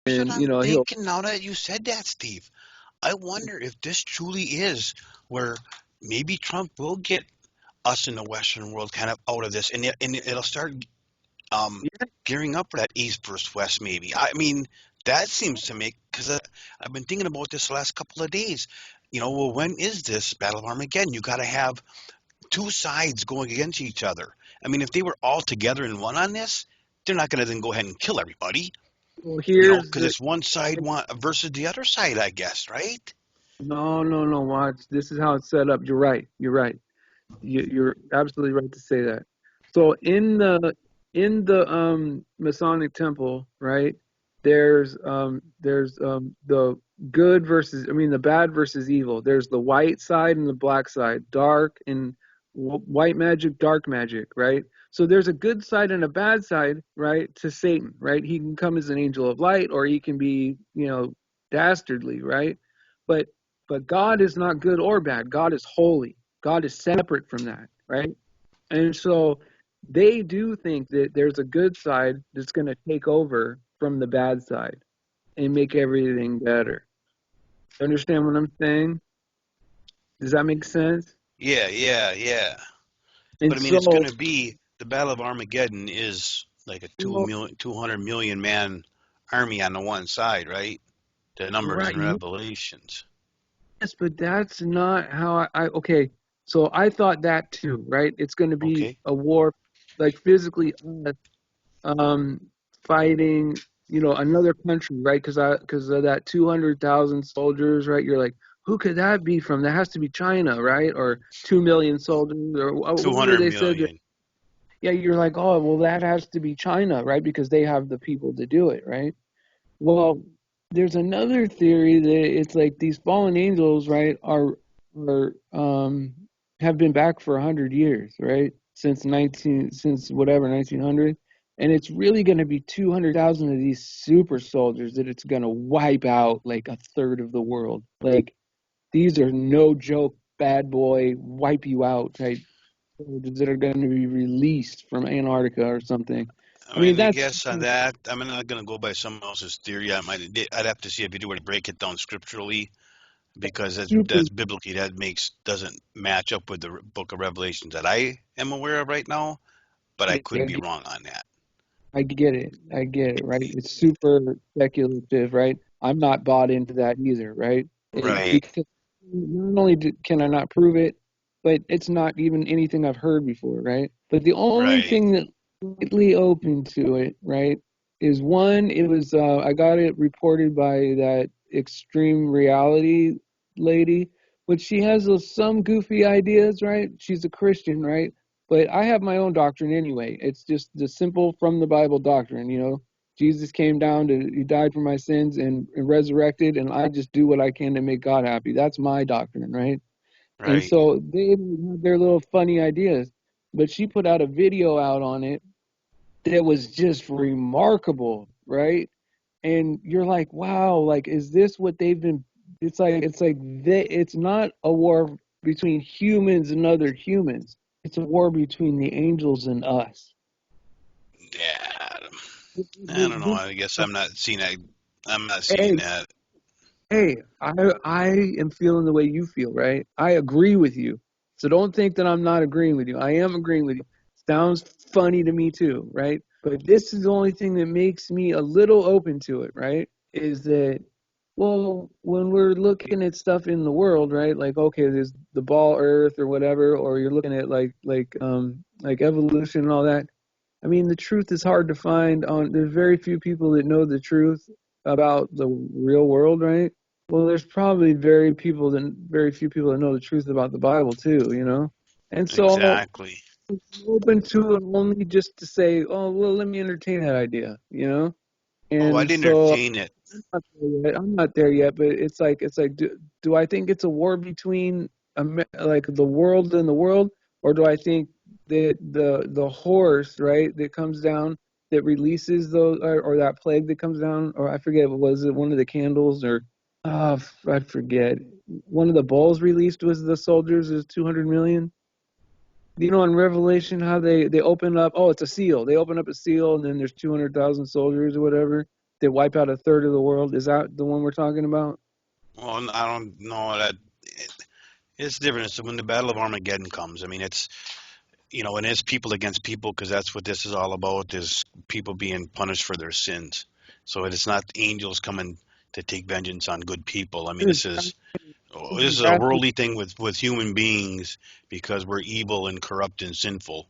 Here's what and I'm he'll. thinking now that you said that, Steve. I wonder if this truly is where maybe Trump will get us in the Western world kind of out of this, and it'll start um, Yeah, gearing up for that East versus West. Maybe I mean that seems to make because I've been thinking about this the last couple of days. Well, when is this Battle of Armageddon? You got to have two sides going against each other. I mean, if they were all together in one on this, they're not going to then go ahead and kill everybody. well, here's Because the. it's one side versus the other side, I guess, right? No, no, no. Watch. This is how it's set up. You're right. You're right. You're absolutely right to say that. So in the Masonic temple, right? There's the good versus, I mean, the bad versus evil. There's the white side and the black side, dark and white magic, dark magic, right? So there's a good side and a bad side, right? To Satan, right? He can come as an angel of light, or he can be, dastardly, right? But but God is not good or bad. God is holy. God is separate from that, right? And so they do think that there's a good side that's going to take over from the bad side and make everything better. Understand what I'm saying? Does that make sense? Yeah, yeah, yeah. And But I mean, it's going so, to be the Battle of Armageddon is like a well, 200 million man army on the one side, right? The numbers right, in Revelations. yes, but that's not how okay. So I thought that too, right? It's going to be Okay. a war, like physically um, fighting, another country, right? Because of that 200,000 soldiers, right? You're like, who could that be from? That has to be China, right? Or 2 million soldiers, or whatever 200 they said. million. Yeah, you're like, oh, well, that has to be China, right? Because they have the people to do it, right? Well, there's another theory that it's like these fallen angels, right, are have been back for 100 years, right? Since whatever 1900, and it's really going to be 200,000 of these super soldiers that it's going to wipe out like a third of the world. Like these are no joke, bad boy, wipe you out type soldiers that are going to be released from Antarctica or something. I I mean, mean, I that's guess on that, I'm not going to go by someone else's theory. I'd have to see a video where they break it down scripturally because super. that's biblically doesn't match up with the book of Revelations that I am aware of right now. But I could be wrong on that. I get it. I get it, right? It's super speculative, right? I'm not bought into that either, right? Right, Because not only can I not prove it, but it's not even anything I've heard before, right? But the only right. thing that slightly open to it, right, is one, it was I got it reported by that extreme reality lady, but she has some goofy ideas, right? She's a Christian, right? But I have my own doctrine anyway. It's just the simple from the Bible doctrine, Jesus came down he died for my sins and resurrected, and I just do what I can to make God happy. That's my doctrine, right? And Right. so they have their little funny ideas, but she put out a video out on it that was just remarkable, right? And you're like, wow, like, is this what they've been? It's not a war between humans and other humans. It's a war between the angels and us. Yeah. I don't know. I guess I'm not seeing that. I'm not seeing Hey, that. hey, I am feeling the way you feel, right? I agree with you. So don't think that I'm not agreeing with you. I am agreeing with you. Sounds funny to me too, right? But this is the only thing that makes me a little open to it, right? Is that, well, when we're looking at stuff in the world, right? Like, okay, there's the ball Earth or whatever, or you're looking at like evolution and all that. I mean, the truth is hard to find on. There's very few people that know the truth about the real world, right? Well, there's probably very few people that know the truth about the Bible too. And so Exactly. I'm open to it only just to say, oh, well, let me entertain that idea. Oh, And I'd so entertain it. I'm not there yet, but it's like, do I think it's a war between like the world and the world, or do I think that the horse, right, that comes down that releases those, or that plague that comes down, or I forget, was it one of the candles, or I forget, one of the bowls released was the soldiers is 200 million. In Revelation how they open up, oh, it's a seal. They open up a seal and then there's 200,000 soldiers or whatever. that wipe out a third of the world. Is that the one we're talking about? Well, I don't know that it's different. It's when the Battle of Armageddon comes. I mean, it's and it's people against people because that's what this is all about. Is people being punished for their sins. So it's not angels coming to take vengeance on good people. I mean, this is a Exactly. worldly thing with human beings because we're evil and corrupt and sinful.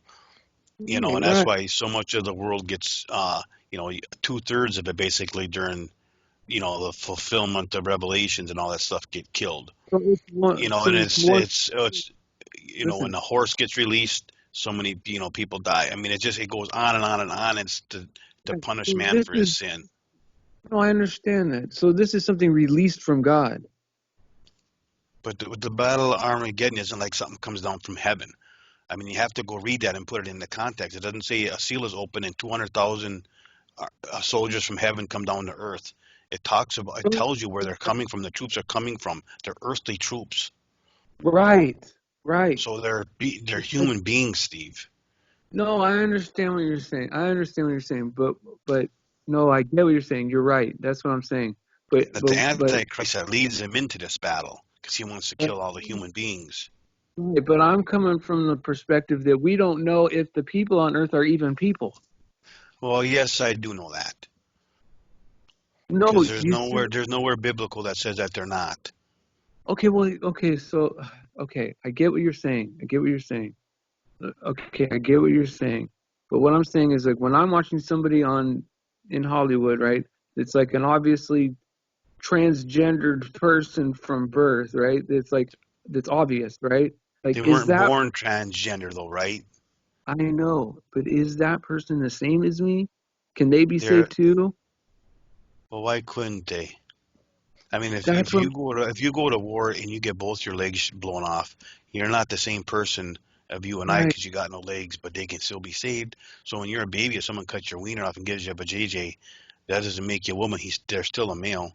Right, And that's right. why so much of the world gets, 2/3 of it basically during, the fulfillment of revelations and all that stuff get killed. And So it's one. when Listen, the horse gets released, so many, people die. I mean, it goes on and on and on. It's to punish so man this for his is sin. no, I understand that. So this is something released from God. But the battle of Armageddon isn't like something comes down from heaven. I mean, you have to go read that and put it in the context. It doesn't say a seal is open and 200,000 soldiers from heaven come down to earth. It tells you where they're coming from. The troops are coming from. They're earthly troops. Right, right. So they're human beings, Steve. No, I understand what you're saying. I understand what you're saying, but no, I get what you're saying. You're right. That's what I'm saying. But That but the but Antichrist that leads them into this battle because he wants to but, kill all the human beings. right, but I'm coming from the perspective that we don't know if the people on Earth are even people. Well, yes, I do know that No, because you see. there's nowhere biblical that says that they're not. Okay, well, okay, so okay, I get what you're saying. I get what you're saying. Okay, I get what you're saying. But what I'm saying is like when I'm watching somebody on in Hollywood, right? It's like an obviously transgendered person from birth, right? It's like that's obvious, right? They Like is weren't that born transgender though, right? I know, but is that person the same as me? Can they be They're saved too? Well, why couldn't they? I mean, if That's if what you go to if you go to war and you get both your legs blown off, you're not the same person of you and I right, because you got no legs, but they can still be saved. So when you're a baby, if someone cuts your wiener off and gives you a JJ, that doesn't make you a woman. They're still a male.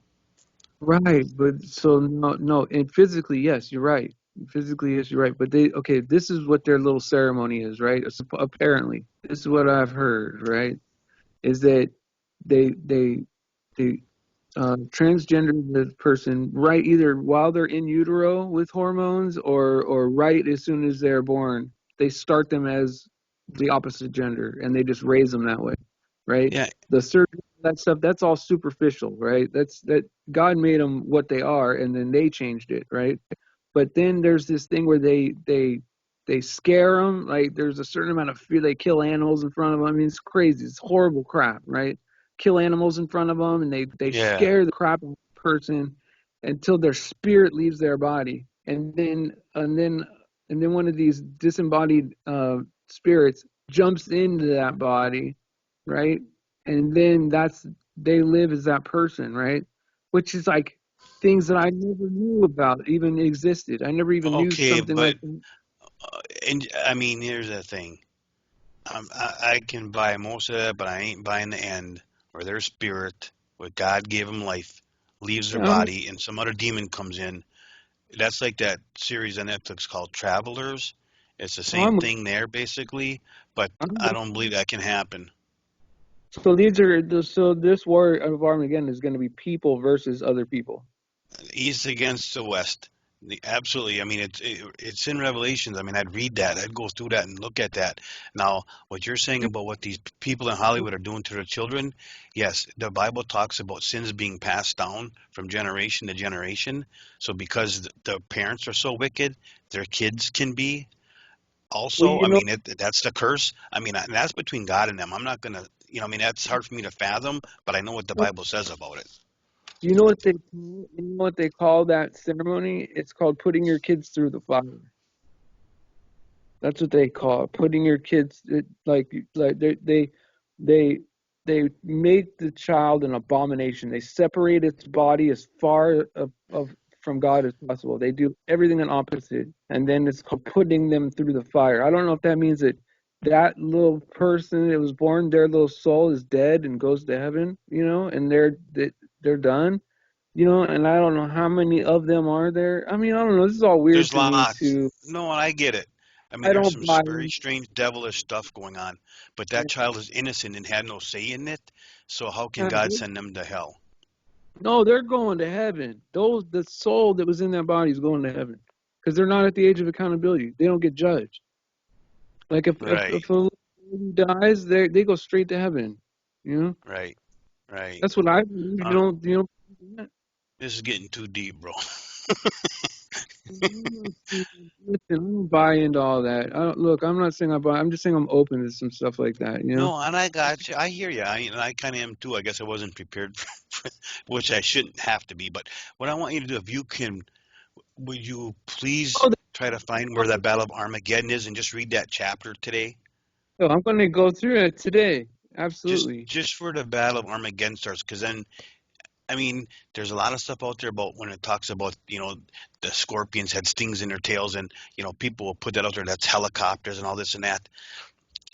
right. But so no, no, and physically, yes, you're right. Physically, yes, you're right. But they okay, this is what their little ceremony is, right? Apparently, this is what I've heard, right? Is that they they they transgender the person right either while they're in utero with hormones or right as soon as they're born. They start them as the opposite gender and they just raise them that way, right? Yeah, The surgery, that stuff, that's all superficial, right? That's that God made them what they are and then they changed it, right? But then there's this thing where they scare them. Like there's a certain amount of fear. They kill animals in front of them. I mean, it's crazy. It's horrible crap, right? Kill animals in front of them, and they yeah, scare the crap out of the person until their spirit leaves their body, and then one of these disembodied spirits jumps into that body, right? And then they live as that person, right? Which is like things that I never knew about even existed. I never even knew okay, something but like that. and I mean, here's the thing. I can buy most of that, but I ain't buying the end where their spirit, what God gave them life, leaves their I'm, body, and some other demon comes in. That's like that series on Netflix called Travelers. It's the same I'm, thing there, basically, but I I'm, don't believe that can happen. so this war of Armageddon is going to be people versus other people. East against the West. Absolutely. I mean, it's in Revelations. I mean, I'd read that. I'd go through that and look at that. Now, what you're saying about what these people in Hollywood are doing to their children, yes, the Bible talks about sins being passed down from generation to generation. So because the parents are so wicked, their kids can be Well, also. you I know, mean, that's the curse. I mean, and that's between God and them. I'm not gonna, I mean, that's hard for me to fathom, but I know what the Bible says about it. you know what they call that ceremony? It's called putting your kids through the fire. That's what they call it. Putting your kids like they they make the child an abomination. They separate its body as far of from God as possible. They do everything an opposite, and then it's called putting them through the fire. I don't know if that means that that little person that was born, their little soul is dead and goes to heaven, and they're done, and I don't know how many of them are there. I mean, I don't know. This is all weird There's to me lots. too. No, and I get it. I mean, I there's don't some buy very it. strange, devilish stuff going on, but that child is innocent and had no say in it. So how can Uh, God send them to hell? No, they're going to heaven. The soul that was in that body is going to heaven because they're not at the age of accountability. They don't get judged. Like Right, if a lady dies, they go straight to heaven. You know, right, right. that's what I believe. Uh, You don't. this is getting too deep, bro. Listen, I don't buy into all that. Look, I'm not saying I buy. I'm just saying I'm open to some stuff like that. You know. No, and I got you. I hear you. I kind of am too. I guess I wasn't prepared for, which I shouldn't have to be. But what I want you to do, if you can, would you please Oh, try to find where that Battle of Armageddon is and just read that chapter today? I'm going to go through it today. Just Absolutely. just where the Battle of Armageddon starts, because then I mean, there's a lot of stuff out there about when it talks about, the scorpions had stings in their tails, and people will put that out there. That's helicopters and all this and that,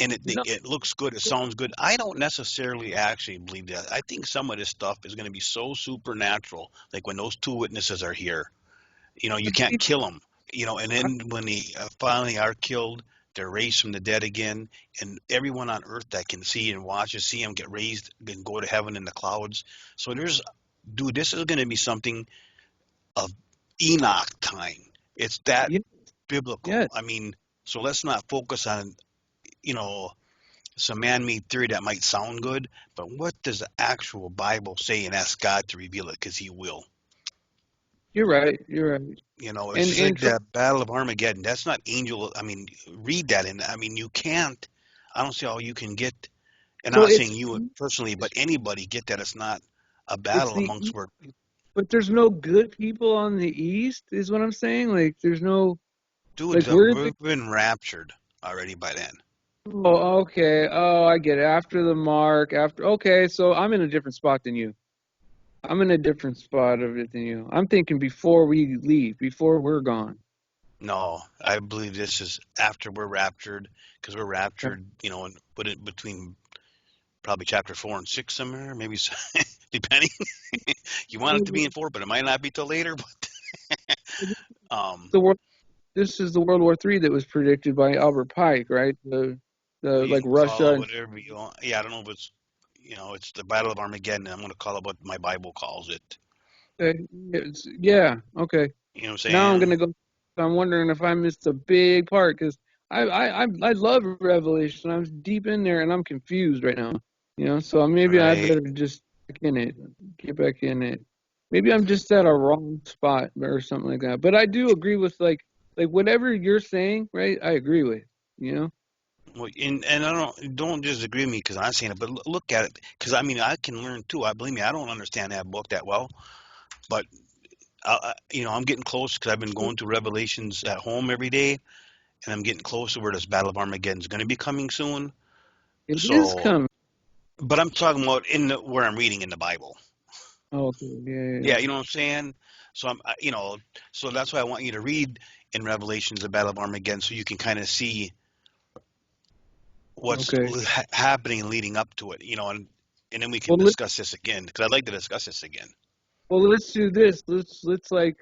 and it No, it looks good. It sounds good. I don't necessarily actually believe that. I think some of this stuff is going to be so supernatural. Like when those two witnesses are here, you can't kill them. And then when they finally are killed, they're raised from the dead again, and everyone on earth that can see and watch see them get raised and go to heaven in the clouds. So dude, this is going to be something of Enoch time. It's that yeah, biblical. yeah, I mean, so let's not focus on, you know, some man-made theory that might sound good, but what does the actual Bible say, and ask God to reveal it because He will. you're right. You're right. It's just And like that Battle of Armageddon. That's not angel. I mean, read that, and I mean, you can't. I don't see how you can get. And I'm so not saying you personally, but it's anybody get that. It's not a it's battle the amongst where, but there's no good people on the east, is what I'm saying. Like there's no dude, like where the we've been raptured already by then. oh okay I get it after the mark after okay so I'm in a different spot than you. I'm in a different spot of it than you. I'm thinking before we leave, before we're gone. No, I believe this is after we're raptured, because we're raptured, and put it between probably chapter 4 and 6 somewhere, maybe depending. You want it to be in 4, but it might not be till later. But um, The world. This is the World War III that was predicted by Albert Pike, right? The well, you like can call Russia it and whatever you want. Yeah, I don't know if it's the Battle of Armageddon. I'm going to call it what my Bible calls it. yeah, okay. You know what I'm Now I'm saying? gonna go. I'm wondering if I missed a big part because I love Revelation. I'm deep in there and I'm confused right now. So maybe I Right. better just get back in it. Maybe I'm just at a wrong spot or something like that. But I do agree with like whatever you're saying, right? I agree with. You know? Well, and I don't disagree with me because I'm saying it, but look at it because I mean I can learn too. I believe me, I don't understand that book that well, but I'm getting close because I've been going through Revelations at home every day, and I'm getting close to where this Battle of Armageddon is going to be coming soon. It is So, coming. but I'm talking about where I'm reading in the Bible. Oh, okay. Yeah, yeah, Yeah, yeah. you know what I'm saying. So so that's why I want you to read in Revelations the Battle of Armageddon, so you can kind of see what's Okay. happening and leading up to it. And then we can Well, discuss this again because I'd like to discuss this again. let's do this. Let's like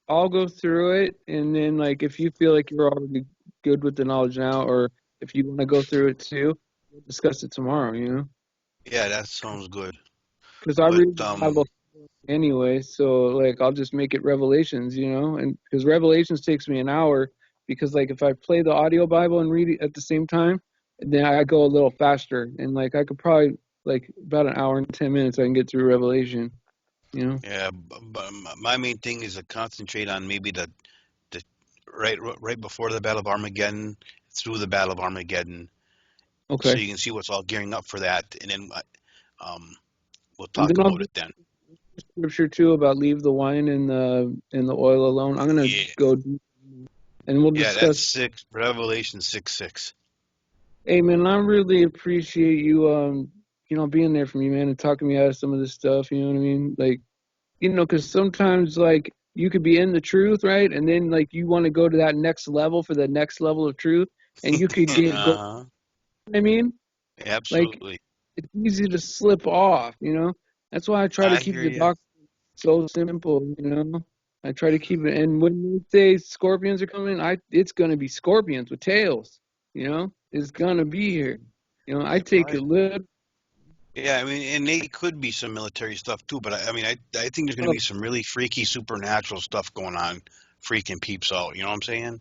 all go through it, and then like if you feel like you're already good with the knowledge now, or if you want to go through it too, we'll discuss it tomorrow. Yeah, that sounds good. Because I But read the Bible anyway, so like I'll just make it Revelations. And because Revelations takes me an hour, because like if I play the audio Bible and read it at the same time, then I go a little faster, and like I could probably like about an hour and 10 minutes I can get through Revelation. You know. yeah, but my main thing is to concentrate on maybe the right before the Battle of Armageddon, through the Battle of Armageddon, so Okay. you can see what's all gearing up for that, and then um, we'll And talk then I'll about do it then. scripture too about leave the wine and the oil alone. I'm gonna Yeah, go deep, and we'll yeah, that's discuss. 6 Revelation 6:6. Hey man, I really appreciate you being there for me, man, and talking me out of some of this stuff. You know what I mean? Like because sometimes like you could be in the truth, right? And then like you want to go to that next level for the next level of truth, and you could get go. Uh-huh. I mean, like Absolutely. it's easy to slip off. That's why I try to I keep hear the you. doc so simple. I try to keep it, and when they say scorpions are coming, it's gonna be scorpions with tails. It's gonna be here. I take Right. it literally. Yeah, I mean, and they could be some military stuff too, but I mean, I think there's going to Oh, be some really freaky supernatural stuff going on, freaking peeps out. You know what I'm saying?